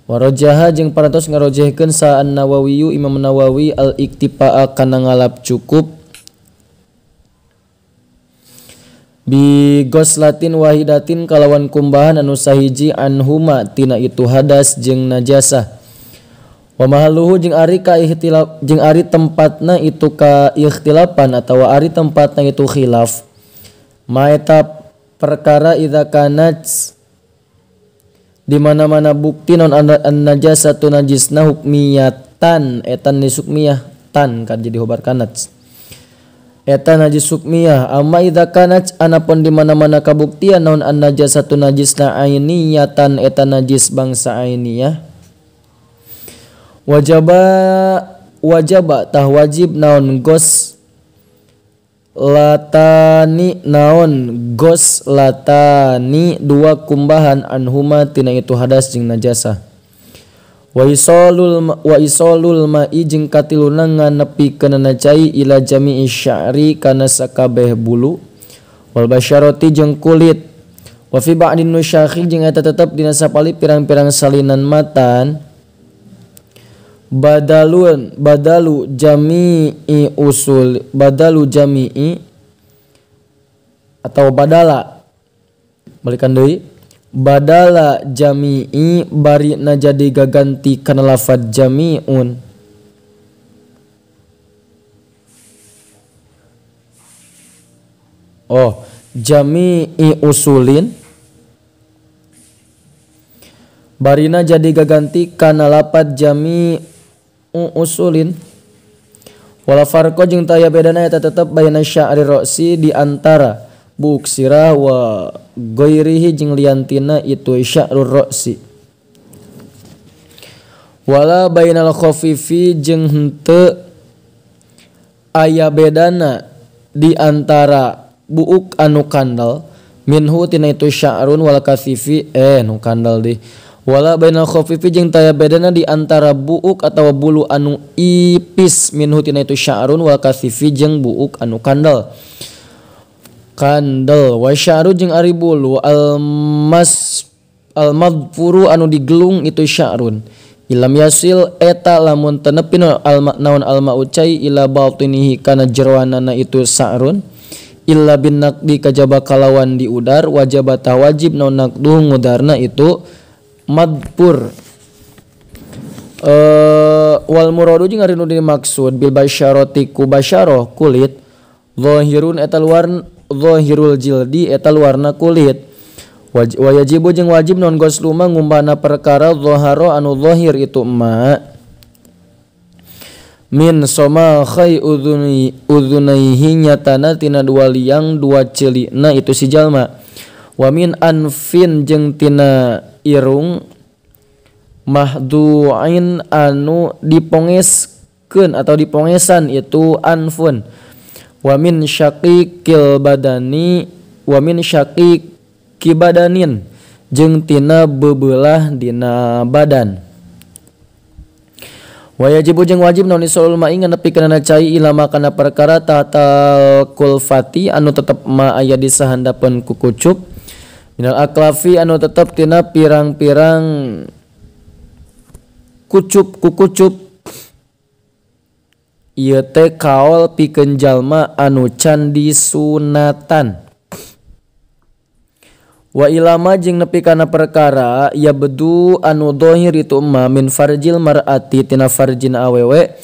Warajaha jeung parantos ngarojehkeun sa An-Nawawi Imam Nawawi al-iktifa'a kana ngalap cukup bi goslatin wahidatin kalawan kumbahan anu sahiji anhuma tina itu hadas jeung najasah. Wa mahalluhu jeung ari ka ihtilaf jeung ari tempatna itu ka ikhtilafan atawa ari tempatna itu khilaf. Maeta perkara idza kanat di mana-mana bukti non an-najasatu najisna hukmiyatan etan nisukmiyah tan kan jadi hobar kanat eta najis hukmiyah. Amma idza kanat anapun di mana-mana kabuktian non an-najasatu najisna ainiyatan eta najis bangsa ainiyah wajaba tah wajib naon gos latani dua kumbahan anhuma tina itu hadas jeung najasah. Wa isolul ma'i jeung katiluna nganepikeun cai ila jami'i sya'ri kana sakabeh bulu wal basyarati jeung kulit. Wa fi ba'din nusyakhi jeung eta tetep dina sapali pirang-pirang salinan matan badalu jami'i atau badala balikan deui badala jami'i bari na jadi gaganti kana lafaz jami'un. Jami'i usulin barina jadi gaganti kana lafaz jami'u usulin. Wala farqa jeung taya bedana eta tetep baina sya'ri ra'si di antara buuk sirah wa ghairihi jeung liantina itu sya'rur ra'si. Wala bainal khafifi jeung henteu aya bedana di antara buuk anu kandal minhu tina itu sya'run wal kathifi nu kandal di. Wala bainal khafifi jeung taya bedana di antara buuk atawa bulu anu ipis minhu tina itu sya'run wal kathifi jeung buuk anu kandal. Wa sya'ru jeung ari bulu al-madfuru anu digelung itu sya'run. Ilam yasil eta lamun teu nepi naon al-ma'u cai ila batinihi kana jeroanana itu sya'run. Illa bin naqdi kajaba kalawan di udar wajib wajib naon naqdu ngudarna itu madpur. Wal muradu jeung ari nu dimaksud bil basyarati ku basyarah kulit zahirun eta luar zahirul jildi eta luarna kulit. Wajibu jeung wajib non ghuslu ma ngumbana perkara zahara anu zahir itu ma min somakhai udhunaihi nyatana tina dua liang dua celikna itu si jalma. Wa min anfin jeung tina irung mahdu'in anu dipongeskeun atau dipongesan itu anfun. Wa min syaqiqil badani wa min syaqiqi badanin jeung tina beubelah dina badan. Wa yajibu jeung wajib naon isolul ma'i nganepikeun cai ilama kana perkara tatal kulfati anu tetep ma aya di sahandapeun ku kucup minal aklafi anu tetep tina pirang-pirang kucup ku kucup. Ieu teh kaol pikeun jalma anu can disunatan. Wa ilama jeung nepi kana perkara ya bedu anu dhahir itu ma min farjil mar'ati tina farjin awewe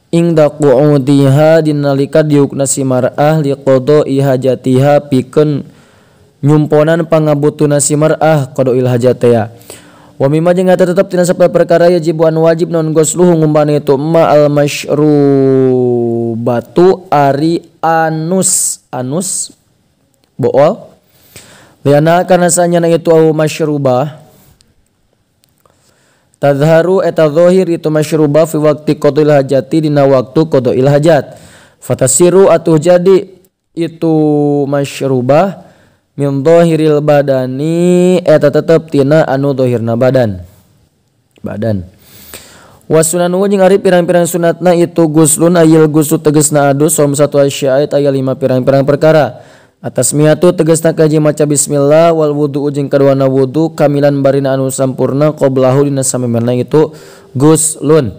ingda qu'udiha dinalika diukna si mar'ah liqadai hajatiha pikeun nyumponan pangabutuna si mar'ah qadail hajatea. Wa mimma jeung eta tetep tina sapoe perkara yajibu anu wajib naon ghusluhu ngumbana itu ma al masyrubatu ari anus bool liana kana sanyana itu au masyrubah tadharu eta zahir itu masyrubah fi waqti qadail hajati dina waktu qadail hajat fatasiru atuh jadi itu masyrubah min dhahiril badani eta tetep tina anu dhahirna badan. Wa sunanu jeung ari pirang-pirang sunatna itu guslun ayil guslu tegasna adus som satu asya aya 5 pirang-pirang perkara. Atasmiyatu tegasna kaji maca bismillah wal wudu jeung kaduana wudu kamilan barina anu sampurna qablahu dina samemerna itu guslun.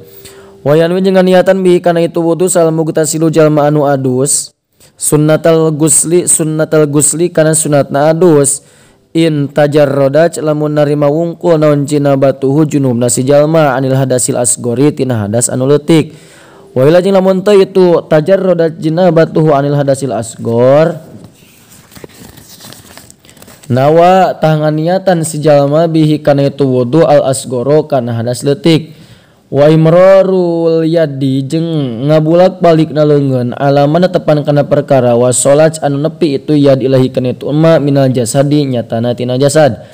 Wa yanwi jeung niatan bihi kana itu wudu sal mugtasilu jalma anu adus sunnatal gusli kana sunatna adus in tajarrodat lamun narima wungkul naon cina batuhu junubna si jalma anil hadasil asgori tina hadas anu leutik. Wa ila jeung lamun teu itu tajarrodat jinabatuhu anil hadasil asgor nawa tahangan niatan si jalma bihi kana itu wudu al asgoro kana hadas leutik. Wa imrarul yadi jeung ngabulak balikna leungeun alaman tepan kana perkara wa salat anu nepi itu yad ilahi kana itu umma minal jasadi nyatana tina jasad.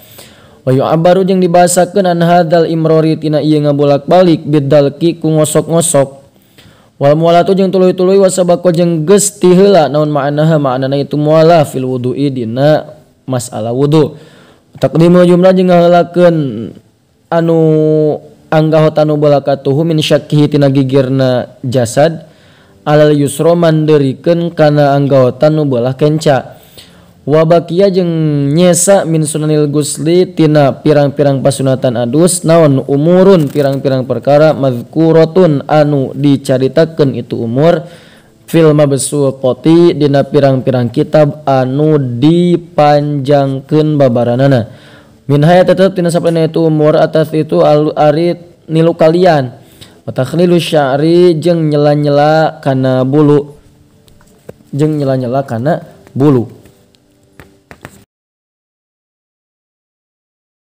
Wa yu'abaru jeung dibahasakeun an hadzal imrari tina ieu ngabulak balik bidalki ku ngosok-ngosok. Wal mualatu jeung tuluy-tuluy wa sabaqo jeung geus ti heula naon ma'nana itu mualah fil wudu'i dina masalah wudu. Taqdimu jumlah jeung ngaheulakeun anu anggahot anu balakatuhu min syakkihi tina gigirna jasad alal yusra mandeurikeun kana anggahot anu belah kenca. Wa baqiya jeung nyesa min sunanil gusli tina pirang-pirang pasunatan adus naon umurun pirang-pirang perkara mazkuratun anu dicaritakeun itu umur fil mabsuqati dina pirang-pirang kitab anu dipanjangkeun babaranana. Min hayat tetep tina sapana itu umur atas itu ari nilu kalian. Wa takhlilu sya'ri jeung nyela-nyela kana bulu.